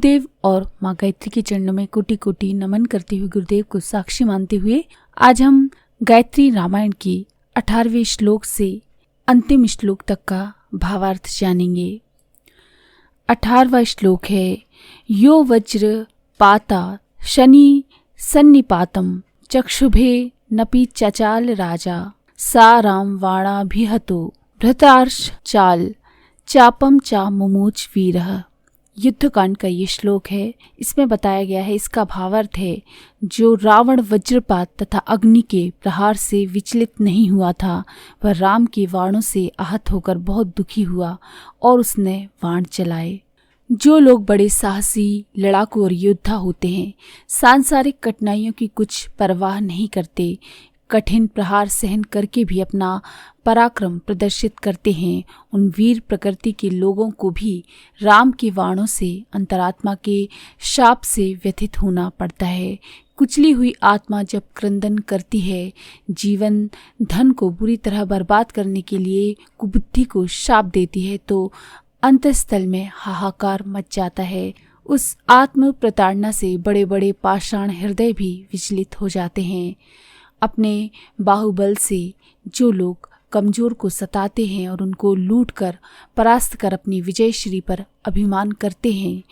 गुरुदेव और माँ गायत्री के चरणों में कोटि कोटि नमन करते हुए, गुरुदेव को साक्षी मानते हुए आज हम गायत्री रामायण के 18वें श्लोक से अंतिम श्लोक तक का भावार्थ जानेंगे। 18वां श्लोक है, यो वज्र पाता शनि सन्निपातम चक्षुभे नपि चचाल राजा सा राम वाणाभिहतो भृतार्ष चाल चापम चा मुमूच वीरः। युद्धकांड का ये श्लोक है। इसमें बताया गया है, इसका भावार्थ है, जो रावण वज्रपात तथा अग्नि के प्रहार से विचलित नहीं हुआ था, वह राम के बाणों से आहत होकर बहुत दुखी हुआ और उसने बाण चलाए। जो लोग बड़े साहसी, लड़ाकू और योद्धा होते हैं, सांसारिक कठिनाइयों की कुछ परवाह नहीं करते, कठिन प्रहार सहन करके भी अपना पराक्रम प्रदर्शित करते हैं, उन वीर प्रकृति के लोगों को भी राम के बाणों से, अंतरात्मा के शाप से व्यथित होना पड़ता है। कुचली हुई आत्मा जब क्रंदन करती है, जीवन धन को बुरी तरह बर्बाद करने के लिए कुबुद्धि को शाप देती है, तो अंतस्थल में हाहाकार मच जाता है। उस आत्म प्रताड़ना से बड़े बड़े पाषाण हृदय भी विचलित हो जाते हैं। अपने बाहुबल से जो लोग कमजोर को सताते हैं और उनको लूटकर परास्त कर अपनी विजयश्री पर अभिमान करते हैं,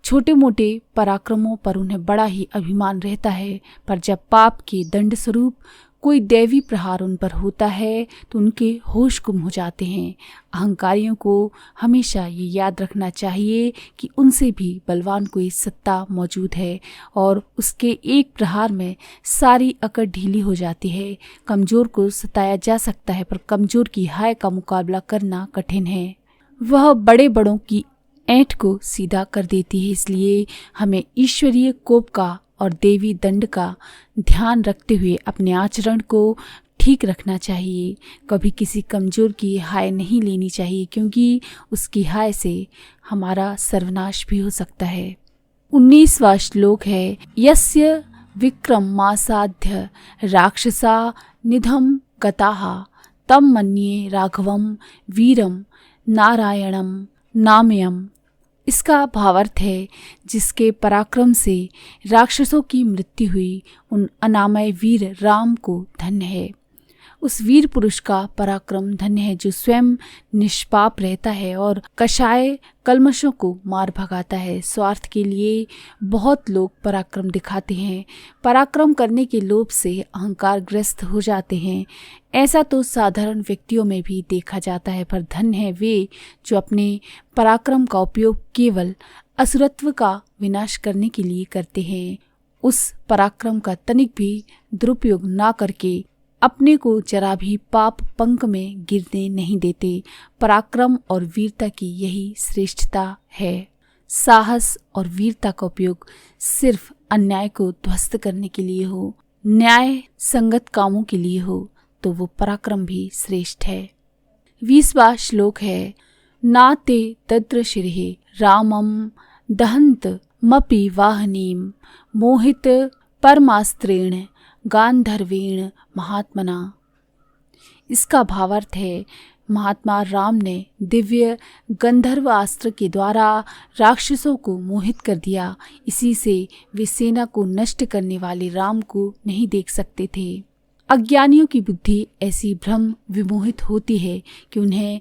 छोटे मोटे पराक्रमों पर उन्हें बड़ा ही अभिमान रहता है, पर जब पाप के दंड स्वरूप कोई दैवी प्रहार उन पर होता है तो उनके होश गुम हो जाते हैं। अहंकारियों को हमेशा ये याद रखना चाहिए कि उनसे भी बलवान कोई सत्ता मौजूद है और उसके एक प्रहार में सारी अकड़ ढीली हो जाती है। कमजोर को सताया जा सकता है, पर कमजोर की हाय का मुकाबला करना कठिन है। वह बड़े बड़ों की ऐंठ को सीधा कर देती है। इसलिए हमें ईश्वरीय कोप का और देवी दंड का ध्यान रखते हुए अपने आचरण को ठीक रखना चाहिए। कभी किसी कमजोर की हाय नहीं लेनी चाहिए, क्योंकि उसकी हाय से हमारा सर्वनाश भी हो सकता है। 19वां श्लोक है, यस्य विक्रम मासाध्य राक्षसा निधम गताः तम मन्ये राघवम वीरम नारायणम नामयम। इसका भावार्थ है, जिसके पराक्रम से राक्षसों की मृत्यु हुई, उन अनामय वीर राम को धन्य है। उस वीर पुरुष का पराक्रम धन्य है जो स्वयं निष्पाप रहता है और कषाय कल्मशों को मार भगाता है। स्वार्थ के लिए बहुत लोग पराक्रम दिखाते हैं, पराक्रम करने के लोभ से अहंकारग्रस्त हो जाते हैं। ऐसा तो साधारण व्यक्तियों में भी देखा जाता है, पर धन्य है वे जो अपने पराक्रम का उपयोग केवल असुरत्व का विनाश करने के लिए करते हैं। उस पराक्रम का तनिक भी दुरुपयोग ना करके अपने को जरा भी पाप पंक में गिरने नहीं देते। पराक्रम और वीरता की यही श्रेष्ठता है। साहस और वीरता का उपयोग सिर्फ अन्याय को ध्वस्त करने के लिए हो, न्याय संगत कामों के लिए हो, तो वो पराक्रम भी श्रेष्ठ है। 20वां श्लोक है, नाते तद्रशिरे रामम दहंत मपि वाहनीम मोहित परमास्त्रेण गांधर्वेण महात्मना। इसका भावार्थ है, महात्मा राम ने दिव्य गंधर्व अस्त्र के द्वारा राक्षसों को मोहित कर दिया। इसी से वे सेना को नष्ट करने वाले राम को नहीं देख सकते थे। अज्ञानियों की बुद्धि ऐसी भ्रम विमोहित होती है कि उन्हें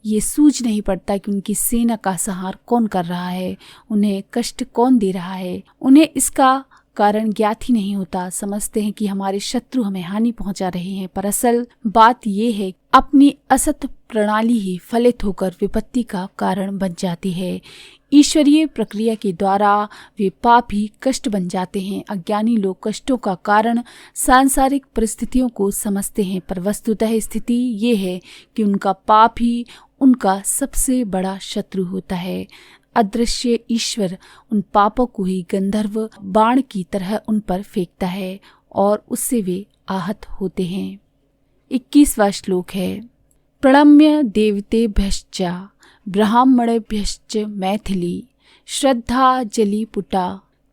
ये सूझ नहीं पड़ता कि उनकी सेना का संहार कौन कर रहा है, उन्हें कष्ट कौन दे रहा है। उन्हें इसका कारण ज्ञात ही नहीं होता। समझते हैं कि हमारे शत्रु हमें हानि पहुंचा रहे हैं, पर असल बात ये है, अपनी असत प्रणाली ही फलित होकर विपत्ति का कारण बन जाती है। ईश्वरीय प्रक्रिया के द्वारा वे पाप ही कष्ट बन जाते हैं। अज्ञानी लोग कष्टों का कारण सांसारिक परिस्थितियों को समझते हैं, पर वस्तुतः स्थिति ये है कि उनका पाप ही उनका सबसे बड़ा शत्रु होता है। अदृश्य ईश्वर उन पापों को ही गंधर्व बाण की तरह उन पर फेंकता है और उससे वे आहत होते हैं। 21वां श्लोक है, प्रणम्य देवतेभ्यश्च ब्राह्मणेभ्यश्च मैथिली श्रद्धा जलिपुटा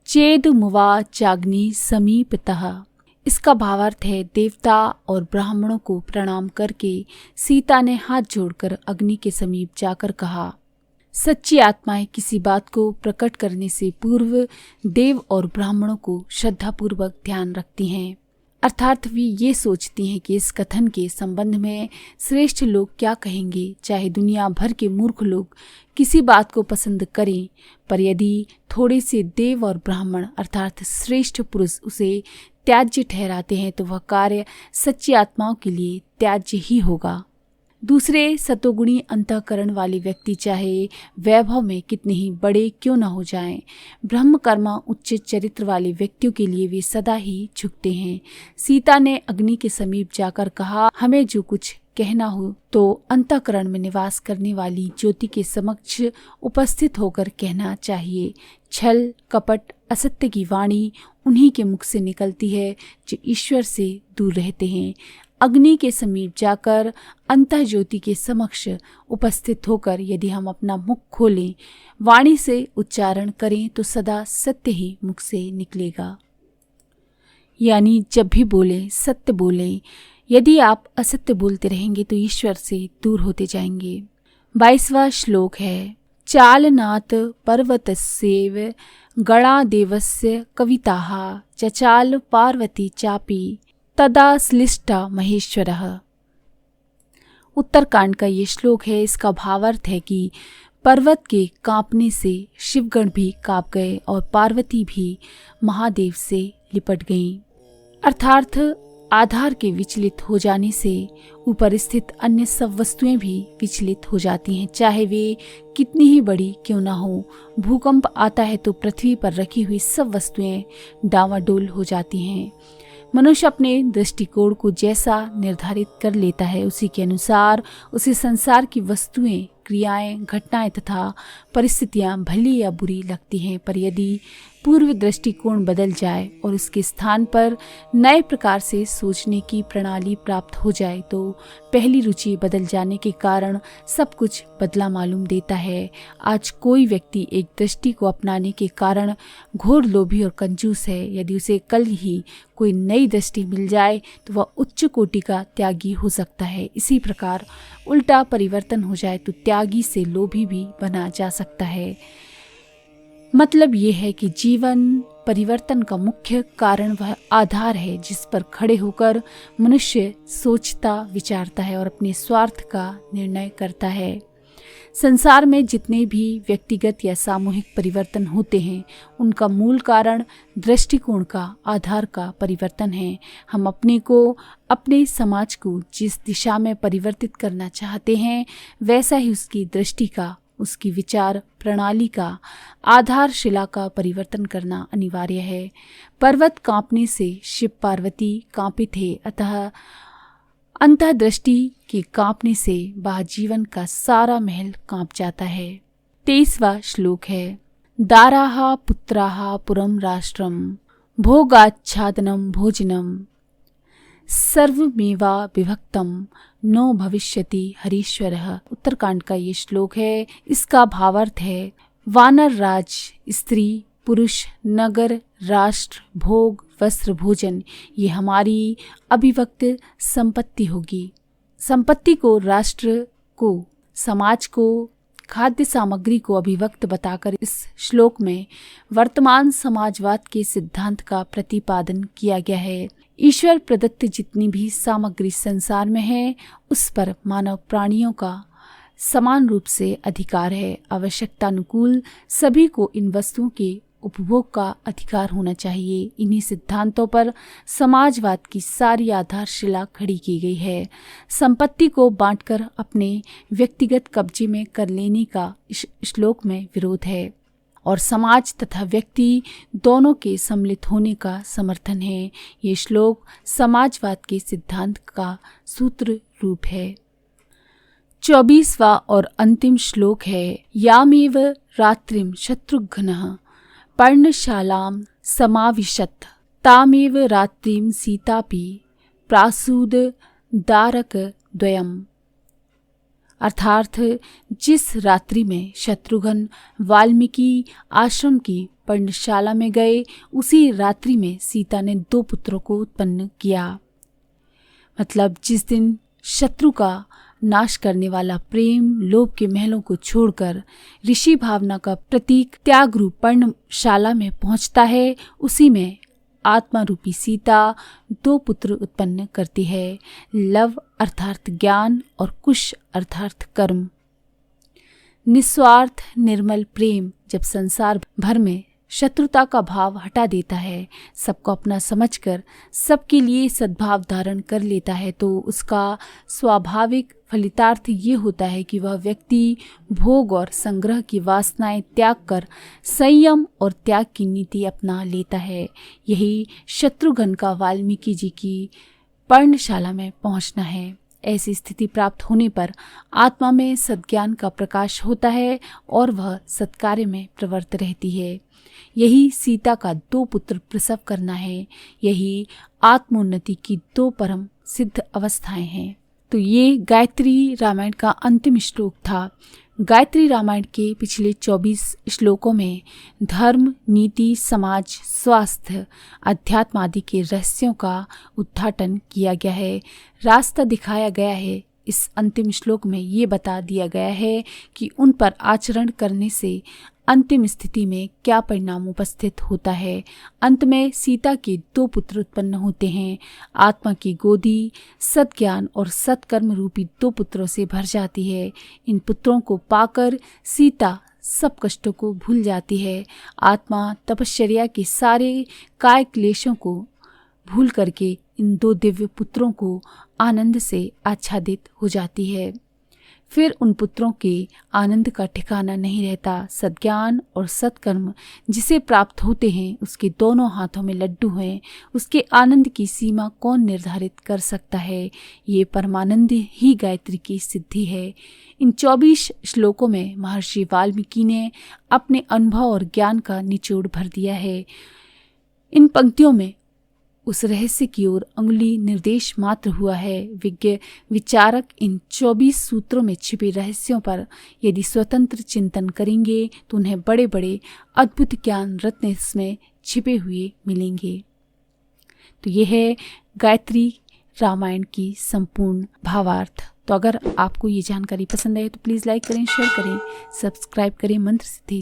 चेदमुवाचाग्नि समीपतः। इसका भावार्थ है, देवता और ब्राह्मणों को प्रणाम करके सीता ने हाथ जोड़कर अग्नि के समीप जाकर कहा, सच्ची आत्माएं किसी बात को प्रकट करने से पूर्व देव और ब्राह्मणों को श्रद्धापूर्वक ध्यान रखती हैं, अर्थात वे ये सोचती हैं कि इस कथन के संबंध में श्रेष्ठ लोग क्या कहेंगे। चाहे दुनिया भर के मूर्ख लोग किसी बात को पसंद करें, पर यदि थोड़े से देव और ब्राह्मण अर्थात श्रेष्ठ पुरुष उसे त्याज्य ठहराते हैं तो वह कार्य सच्ची आत्माओं के लिए त्याज्य ही होगा। दूसरे सतोगुणी अंतःकरण वाले व्यक्ति चाहे वैभव में कितने ही बड़े क्यों न हो जाएं, ब्रह्मकर्मा उच्च चरित्र वाले व्यक्तियों के लिए वे सदा ही झुकते हैं। सीता ने अग्नि के समीप जाकर कहा, हमें जो कुछ कहना हो तो अंतःकरण में निवास करने वाली ज्योति के समक्ष उपस्थित होकर कहना चाहिए। छल कपट असत्य की वाणी उन्हीं के मुख से निकलती है जो ईश्वर से दूर रहते हैं। अग्नि के समीप जाकर अंतः ज्योति के समक्ष उपस्थित होकर यदि हम अपना मुख खोलें, वाणी से उच्चारण करें तो सदा सत्य ही मुख से निकलेगा। यानी जब भी बोलें सत्य बोलें। यदि आप असत्य बोलते रहेंगे तो ईश्वर से दूर होते जाएंगे। 22वां श्लोक है, चालनाथ पर्वतस्येव गणा देवस्य कविताः चचाल पार्वती चापी तदा श्लिष्टा महेश्वरः। उत्तरकांड का ये श्लोक है। इसका भावार्थ है कि पर्वत के कांपने से शिवगण भी कांप गए और पार्वती भी महादेव से लिपट गईं। अर्थात आधार के विचलित हो जाने से ऊपर स्थित अन्य सब वस्तुएं भी विचलित हो जाती हैं, चाहे वे कितनी ही बड़ी क्यों ना हो। भूकंप आता है तो पृथ्वी पर रखी हुई सब वस्तुएं डावाडोल हो जाती हैं। मनुष्य अपने दृष्टिकोण को जैसा निर्धारित कर लेता है उसी के अनुसार उसे संसार की वस्तुएं, क्रियाएं, घटनाएं तथा परिस्थितियां भली या बुरी लगती हैं। पर यदि पूर्व दृष्टिकोण बदल जाए और उसके स्थान पर नए प्रकार से सोचने की प्रणाली प्राप्त हो जाए तो पहली रुचि बदल जाने के कारण सब कुछ बदला मालूम देता है। आज कोई व्यक्ति एक दृष्टि को अपनाने के कारण घोर लोभी और कंजूस है। यदि उसे कल ही कोई नई दृष्टि मिल जाए तो वह उच्च कोटि का त्यागी हो सकता है। इसी प्रकार उल्टा परिवर्तन हो जाए तो त्यागी से लोभी भी बना जा सकता है। मतलब ये है कि जीवन परिवर्तन का मुख्य कारण वह आधार है जिस पर खड़े होकर मनुष्य सोचता विचारता है और अपने स्वार्थ का निर्णय करता है। संसार में जितने भी व्यक्तिगत या सामूहिक परिवर्तन होते हैं उनका मूल कारण दृष्टिकोण का, आधार का परिवर्तन है। हम अपने को, अपने समाज को जिस दिशा में परिवर्तित करना चाहते हैं वैसा ही उसकी दृष्टि का, उसकी विचार प्रणाली का, आधारशिला का परिवर्तन करना अनिवार्य है। पर्वत कांपने से शिव पार्वती कांपे थे, अतः अंतर्दृष्टि के कांपने से बाह्य जीवन का सारा महल कांप जाता है। 23वां श्लोक है, दाराः पुत्राः पुरं राष्ट्रं भोगाच्छादनं भोजनम सर्वमेवा विभक्तम नो भविष्यति हरीश्वरः। उत्तरकांड का ये श्लोक है। इसका भावार्थ है, वानर राज, स्त्री, पुरुष, नगर, राष्ट्र, भोग, वस्त्र, भोजन ये हमारी अभिव्यक्त संपत्ति होगी। संपत्ति को, राष्ट्र को, समाज को, खाद्य सामग्री को अभिव्यक्त बताकर इस श्लोक में वर्तमान समाजवाद के सिद्धांत का प्रतिपादन किया गया है। ईश्वर प्रदत्त जितनी भी सामग्री संसार में है उस पर मानव प्राणियों का समान रूप से अधिकार है। आवश्यकतानुकूल सभी को इन वस्तुओं के उपभोग का अधिकार होना चाहिए। इन्हीं सिद्धांतों पर समाजवाद की सारी आधारशिला खड़ी की गई है। संपत्ति को बांटकर अपने व्यक्तिगत कब्जे में कर लेने का इस श्लोक में विरोध है और समाज तथा व्यक्ति दोनों के सम्मिलित होने का समर्थन है। ये श्लोक समाजवाद के सिद्धांत का सूत्र रूप है। 24वां और अंतिम श्लोक है, यामेव रात्रिम शत्रुघ्नः पर्णशालां समाविशत् तामेव रात्रिं सीतापि प्रासूद दारक द्वयम्। अर्थात जिस रात्रि में शत्रुघ्न वाल्मीकि आश्रम की पर्णशाला में गए उसी रात्रि में सीता ने 2 पुत्रों को उत्पन्न किया। मतलब जिस दिन शत्रु का नाश करने वाला प्रेम लोभ के महलों को छोड़कर ऋषि भावना का प्रतीक त्याग रूप पर्णशाला में पहुंचता है। उसी में आत्मा रूपी सीता 2 पुत्र उत्पन्न करती है, लव अर्थात ज्ञान और कुश अर्थात कर्म। निस्वार्थ निर्मल प्रेम जब संसार भर में शत्रुता का भाव हटा देता है, सबको अपना समझकर सबके लिए सद्भाव धारण कर लेता है, तो उसका स्वाभाविक फलितार्थ ये होता है कि वह व्यक्ति भोग और संग्रह की वासनाएं त्याग कर संयम और त्याग की नीति अपना लेता है। यही शत्रुघ्न का वाल्मीकि जी की पर्णशाला में पहुंचना है। ऐसी स्थिति प्राप्त होने पर आत्मा में सद्ज्ञान का प्रकाश होता है और वह सत्कार्य में प्रवृत्त रहती है। यही सीता का 2 पुत्र प्रसव करना है। यही आत्मोन्नति की 2 परम सिद्ध अवस्थाएं हैं। तो ये गायत्री रामायण का अंतिम श्लोक था। गायत्री रामायण के पिछले 24 श्लोकों में धर्म, नीति, समाज, स्वास्थ्य, अध्यात्म आदि के रहस्यों का उद्घाटन किया गया है, रास्ता दिखाया गया है। इस अंतिम श्लोक में ये बता दिया गया है कि उन पर आचरण करने से अंतिम स्थिति में क्या परिणाम उपस्थित होता है। अंत में सीता के 2 पुत्र उत्पन्न होते हैं। आत्मा की गोदी सद्ज्ञान और सत्कर्म रूपी 2 पुत्रों से भर जाती है। इन पुत्रों को पाकर सीता सब कष्टों को भूल जाती है। आत्मा तपश्चर्या के सारे काय क्लेशों को भूल करके इन 2 दिव्य पुत्रों को आनंद से आच्छादित हो जाती है। फिर उन पुत्रों के आनंद का ठिकाना नहीं रहता। सद्ज्ञान और सत्कर्म जिसे प्राप्त होते हैं उसके दोनों हाथों में लड्डू हैं। उसके आनंद की सीमा कौन निर्धारित कर सकता है। ये परमानंद ही गायत्री की सिद्धि है। इन 24 श्लोकों में महर्षि वाल्मीकि ने अपने अनुभव और ज्ञान का निचोड़ भर दिया है। इन पंक्तियों में उस रहस्य की ओर अंगुली निर्देश मात्र हुआ है। विज्ञ विचारक इन 24 सूत्रों में छिपे रहस्यों पर यदि स्वतंत्र चिंतन करेंगे तो उन्हें बड़े बड़े अद्भुत ज्ञान रत्न इसमें छिपे हुए मिलेंगे। तो यह है गायत्री रामायण की संपूर्ण भावार्थ। तो अगर आपको ये जानकारी पसंद आए तो प्लीज़ लाइक करें, शेयर करें, सब्सक्राइब करें मंत्र सिद्धि